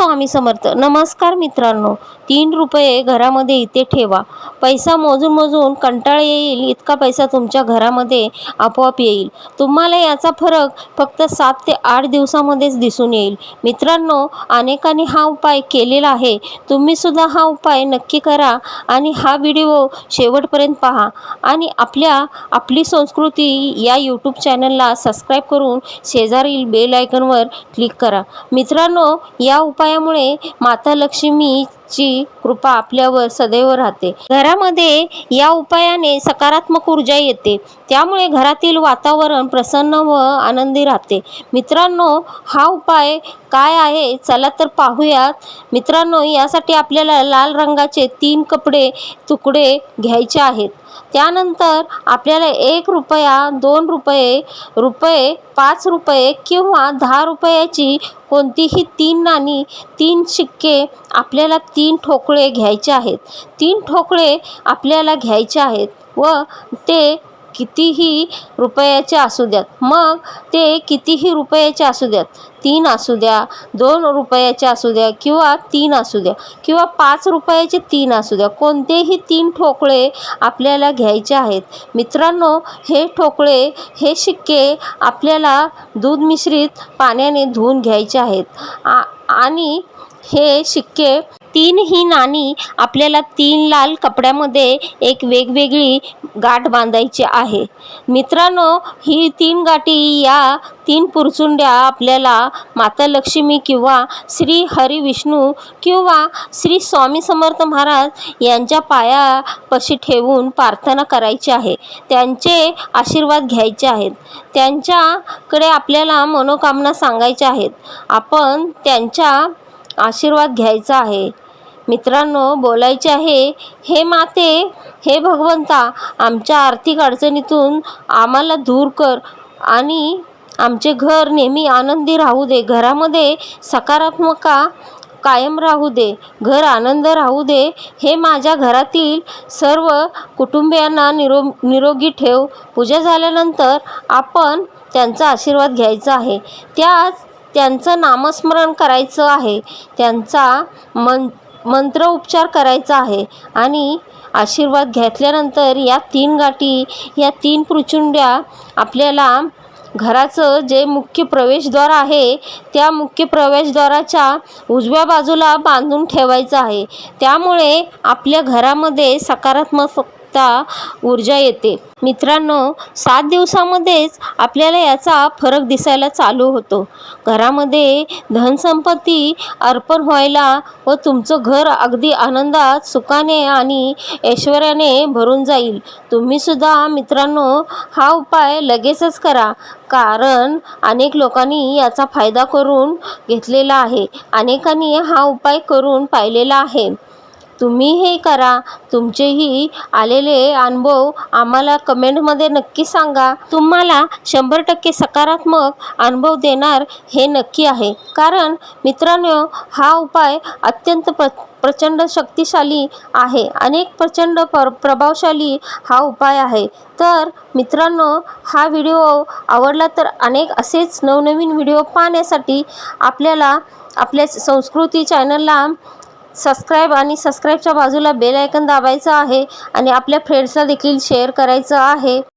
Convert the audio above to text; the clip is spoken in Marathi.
स्वामी समर्थ. नमस्कार मित्रांनो, 3 रुपये घरामध्ये इथे ठेवा. पैसा मोजून मोजून कंटाळा येईल इतका पैसा तुमच्या घरामध्ये आपोआप येईल. तुम्हाला याचा फरक फक्त 7 ते 8 दिवसामध्येच दिसून येईल. मित्रांनो, अनेकांनी हा उपाय केलेला आहे. तुम्ही सुद्धा हा उपाय नक्की करा आणि हा व्हिडिओ शेवटपर्यंत पहा आणि आपली संस्कृती या यूट्यूब चॅनलला सबस्क्राईब करून शेजारील बेल आयकॉनवर क्लिक करा. मित्रांनो, या उपायामुळे माता लक्ष्मीची कृपा आपल्यावर सदैव राहते. घरामध्ये या उपायाने सकारात्मक ऊर्जा येते, त्यामुळे घरातील वातावरण प्रसन्न व आनंदी राहते. मित्रांनो, हा उपाय काय आहे चला तर पाहूयात. मित्रांनो, यासाठी आपल्याला लाल रंगाचे 3 तुकडे घ्यायचे आहेत. त्यानंतर आपल्याला 1 रुपया, 2 रुपये, 5 रुपये किंवा 10 रुपयाची कोणतीही 3 नाणी, 3 शिक्के आपल्याला 3 ठोकळे घ्यायचे आहेत. 3 ठोकळे आपल्याला घ्यायचे आहेत व ते कितीही रुपयाचे असू द्यात. मग ते कितीही रुपयाचे असू द्यात, 3 असू द्या, 2 रुपयाचे असू द्या किंवा 3 असू द्या किंवा 5 रुपयाचे 3 असू द्या, कोणतेही 3 ठोकळे आपल्याला घ्यायचे आहेत. मित्रांनो, हे शिक्के आपल्याला दूध मिश्रित पाण्याने धुवून घ्यायचे आहेत आणि हे शिक्के 3 ही नाणी आपल्याला 3 लाल कपड्यामध्ये एक वेगवेगळी गाठ बांधायची आहे. मित्रांनो, ही 3 गाठी, या 3 पुरचुंड्या आपल्याला माता लक्ष्मी किंवा श्री हरी विष्णू किंवा श्री स्वामी समर्थ महाराज यांच्या पायापाशी ठेवून प्रार्थना करायची आहे. त्यांचे आशीर्वाद घ्यायचे आहेत. त्यांच्याकडे आपल्याला मनोकामना सांगायच्या आहेत. आपण त्यांचा आशीर्वाद घ्यायचा आहे. मित्रांनो, बोलायचे आहे, हे माते, हे भगवंता, आमच्या आर्थिक अडचणीतून आम्हाला दूर कर आणि आमचे घर नेहमी आनंदी राहू दे. घरामध्ये सकारात्मकता कायम राहू दे. घर आनंद राहू दे. हे माझ्या घरातील सर्व कुटुंबियांना निरोगी ठेव. पूजा झाल्यानंतर आपण त्यांचा आशीर्वाद घ्यायचा आहे. त्यांचं नामस्मरण करायचं आहे. त्यांचा मंत्र उपचार करायचा आहे आणि आशीर्वाद घेतल्यानंतर या 3 गाठी, या 3 पुरचुंड्या आपल्याला घराचं जे मुख्य प्रवेशद्वार आहे त्या मुख्य प्रवेशद्वाराच्या उजव्या बाजूला बांधून ठेवायचं आहे. त्यामुळे आपल्या घरामध्ये सकारात्मकता ऊर्जा येते. मित्रांनो, 7 दिवसामध्येच आपल्याला याचा फरक दिसायला चालू होतो. घरामध्ये धनसंपत्ती अर्पण व्हायला व तुमचं घर अगदी आनंदात, सुखाने आणि ऐश्वर्याने भरून जाईल. तुम्ही सुद्धा मित्रांनो हा उपाय लगेचच करा, कारण अनेक लोकांनी याचा फायदा करून घेतलेला आहे. अनेकांनी हा उपाय करून पाहिलेला आहे. तुम्ही हे करा. तुमचेही आलेले अनुभव आम्हाला कमेंटमध्ये नक्की सांगा. तुम्हाला 100% सकारात्मक अनुभव देणार हे नक्की आहे. कारण मित्रांनो, हा उपाय अत्यंत प्रचंड शक्तिशाली आहे. प्रचंड प्रभावशाली हा उपाय आहे. तर मित्रांनो, हा व्हिडिओ आवडला तर अनेक असेच नवनवीन व्हिडिओ पाहण्यासाठी आपल्याला आपल्या संस्कृती चॅनलला सबस्क्राईब आणि सबस्क्राईबच्या बाजूला बेल आयकॉन दाबायचं आहे आणि आपल्या फ्रेंड्सला देखील शेअर करायचं आहे.